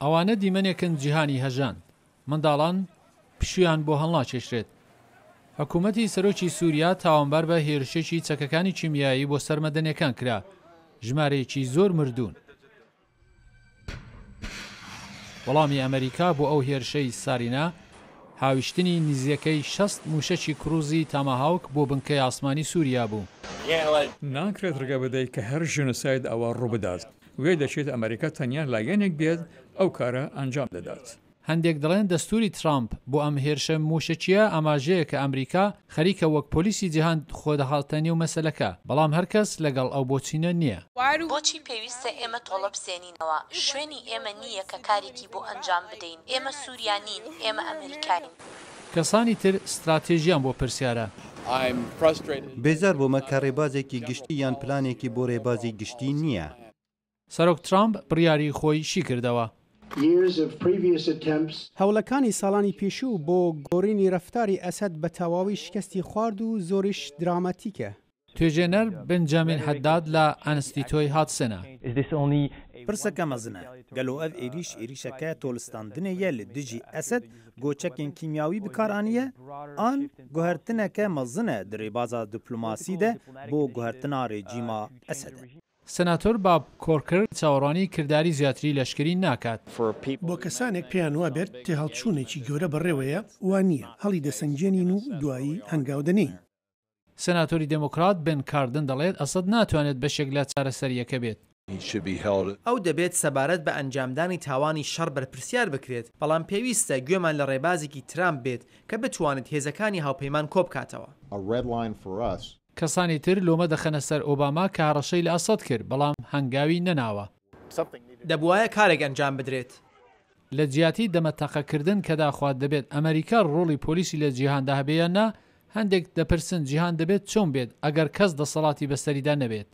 ئەوانە دیمەنێکن جیهانی هەژان منداڵان پشویان بۆ هەڵناکێشرێت. حکوومەتی سەرۆکی سووریا تاوانبار بە هێرشێکی چەکەکانی کیمیایی بۆ سەرمەدەنیەکان کرا، ژمارەیەکی زۆر مردوون. وەڵامی ئەمریکا بۆ ئەو هێرشەی سارینا هاویشتنی نزیەکەی 60 موشەکی کروزی تاماهاوک بۆ بنکەی ئاسمانی سووریا بوو. ناکرێت ڕگە بدەیت کە هەر ژنۆساید ئەوە ڕووبدات. وێ دەچێت ئەمریکا تەنیا لایەنێک بێت ئەو کارە ئەنجام دەدات. هەندێک دەڵێن دەستوری ترامپ بۆ ئەم هێرشە موشەچیە ئاماژەیە کە ئەمریکا خەریکە وەک پۆلیسی جیهان خۆدەهاتنی و مەسەلەکە، بەڵام هەرکەس لەگەڵ ئەو بۆچینە نییە. بۆچی پێویستە ئێمە تۆڵە بسێنینەوە؟ شوێنی ئێمە نییە کە کارێکی بۆ ئەنجام بدەین. ئێمە سووریانین، ئێمە ئەمریکاین. کەسانی تر استراتێژیان بۆ پرسیارە. بێزار بۆمە کە ڕێبازێکی گشتی یان پلانێکی بۆ ڕێبازی گشتی نییە. سەرۆک ترامپ بڕیاری خۆی شی کردەوە. هەوڵەکانی ساڵانی پێشوو بۆ گۆڕینی ڕەفتاری ئەسەد بە تەواوی شکستی خوارد و زۆریش دراماتیکە. توێژێنەر بنجامین حەداد لە ئەنستیتۆی هاتسنە. پرسەکە مەزنە گەلۆ ئەv عێریشەکە تۆلستاندنەیە لە دژی ئەسد گۆچەکێن کیمیاوی بکارانیە ئان گوهرتنەکە مەزنە درێبازا دیپلۆماسیدە بۆ گوهرتنا ڕێجیما ئەسەد. سەناتۆر باب کۆرکر چاوەڕوانی کردداری زیاتری لەشکری ناکات. بۆ کەسانێک پێیان وابێت تێهەڵچوونێکی گەورە بەڕێوەیە وان نییە هەڵی دەسەنجێنین و دوایی هەنگاودنین. سەناتۆری دموکرات بن کاردن دەڵێت ئەسەد ناتوانێت بەشێک لە چارەسەریەکە بێت. ئەو دەبێت سەبارەت بە ئەنجامدانی تاوانی شەڕ بەرپرسیار بکرێت، بەڵام پێویستە گوێمان لە ڕێبازێکی ترامپ بێت کە بتوانێت هێزەکانی هاوپەیمان کۆبکاتەوە. کەسانی تر لۆمە دەخەنە سەر ئۆباما کە هەڕەشەی لە ئەسەد کرد، بەڵام هەنگاوی نەناوە. دەبوایە کارێک ئەنجام بدرێت. لە جیاتی دەمەتەقەکردن کە داخوات دەبێت ئەمریکا ڕۆڵی پۆلیسی لە جیهاندا هەبێیان نا، هەندێک دەپرسن جیهان دەبێت چۆن بێت ئەگەر کەس دەسەڵاتی بەسەریدا نەبێت.